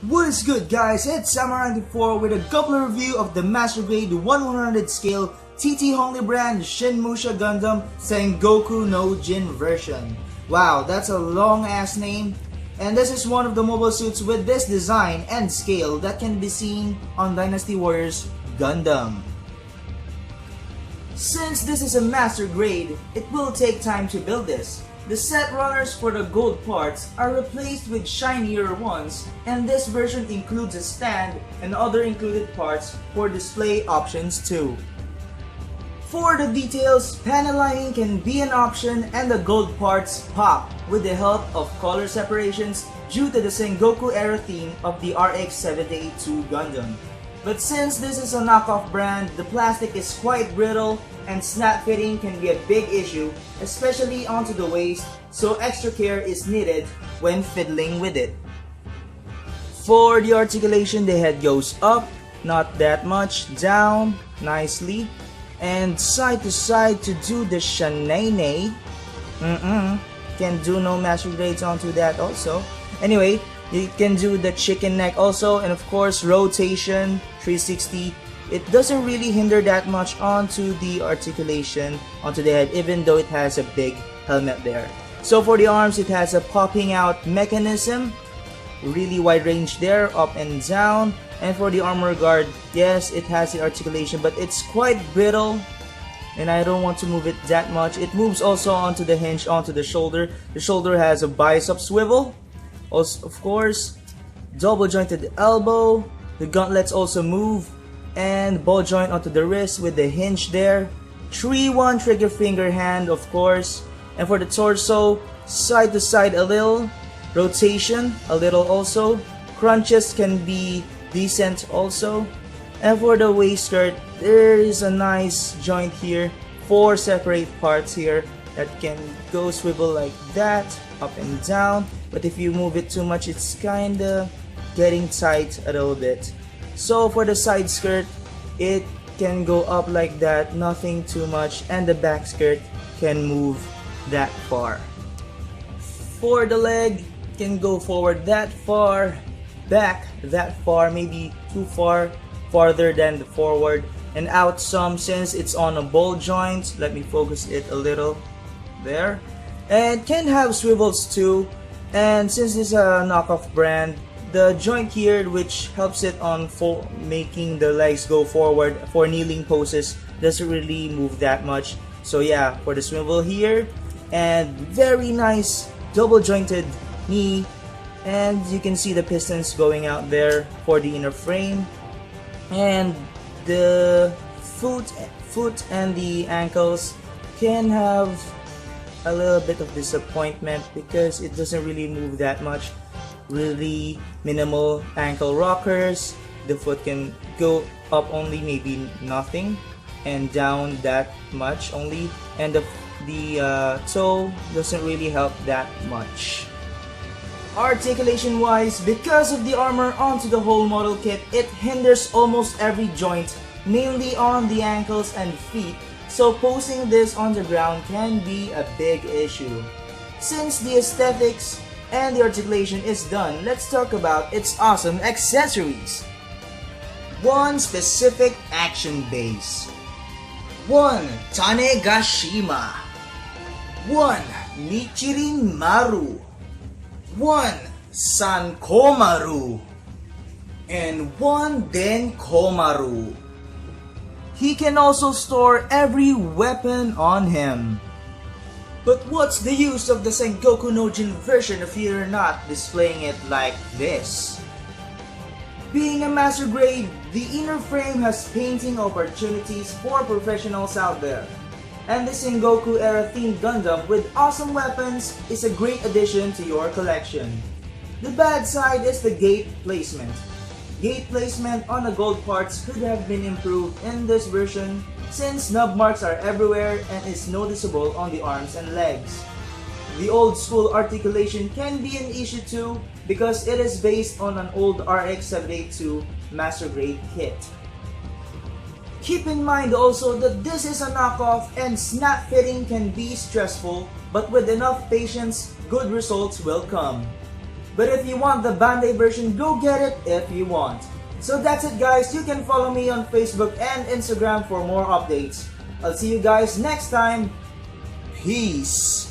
What is good, guys? It's Samurai94 with a couple review of the Master Grade 1/100 scale TT Hongli brand SHIN MUSHA GUNDAM Sengoku no JIN version. Wow, that's a long ass name. And this is one of the mobile suits with this design and scale that can be seen on Dynasty Warriors Gundam. Since this is a master grade, it will take time to build this. The set runners for the gold parts are replaced with shinier ones, and this version includes a stand and other included parts for display options too. For the details, panel lining can be an option and the gold parts pop with the help of color separations due to the Sengoku era theme of the RX-782 Gundam. But since this is a knockoff brand, the plastic is quite brittle and snap fitting can be a big issue, especially onto the waist, so extra care is needed when fiddling with it. For the articulation, the head goes up, not that much, down, nicely, and side to side to do the shanane. Can do no master grades onto that also. Anyway, you can do the chicken neck also, and of course rotation 360. It doesn't really hinder that much onto the articulation onto the head, even though it has a big helmet there. So for the arms, it has a popping out mechanism, really wide range there, up and down. And for the armor guard, yes, it has the articulation, but it's quite brittle and I don't want to move it that much. It moves also onto the hinge, onto the shoulder. The shoulder has a bicep swivel. Also, of course, double jointed elbow. The gauntlets also move, and ball joint onto the wrist with the hinge there. 3-1 trigger finger hand, of course. And for the torso, side to side a little, rotation a little also. Crunches can be decent also. And for the waist skirt, there is a nice joint here, 4 separate parts here that can go swivel like that, up and down. But if you move it too much, it's kinda getting tight a little bit. So for the side skirt, it can go up like that, nothing too much, and the back skirt can move that far. For the leg, can go forward that far, back that far, maybe too far, farther than the forward, and out some since it's on a ball joint. Let me focus it a little there. And can have swivels too, and since this is a knockoff brand, the joint here which helps it on making the legs go forward for kneeling poses doesn't really move that much. So yeah, for the swivel here, and very nice double jointed knee, and you can see the pistons going out there for the inner frame. And the foot and the ankles can have a little bit of disappointment because it doesn't really move that much. Really minimal ankle rockers. The foot can go up only maybe nothing, and down that much only, and the toe doesn't really help that much. Articulation wise, because of the armor onto the whole model kit, it hinders almost every joint, mainly on the ankles and feet, so posing this on the ground can be a big issue. Since the aesthetics and the articulation is done, let's talk about its awesome accessories. 1 specific action base, 1 Tanegashima, 1 Nichirin Maru, 1 Sankomaru, and 1 Denkomaru. He can also store every weapon on him. But what's the use of the Sengoku no JIN version if you're not displaying it like this? Being a master grade, the inner frame has painting opportunities for professionals out there. And the Sengoku era themed Gundam with awesome weapons is a great addition to your collection. The bad side is the gate placement. Gate placement on the gold parts could have been improved in this version since nub marks are everywhere and is noticeable on the arms and legs. The old school articulation can be an issue too because it is based on an old RX-782 master grade kit. Keep in mind also that this is a knockoff and snap fitting can be stressful, but with enough patience, good results will come. But if you want the Bandai version, go get it if you want. So that's it guys, you can follow me on Facebook and Instagram for more updates. I'll see you guys next time. Peace!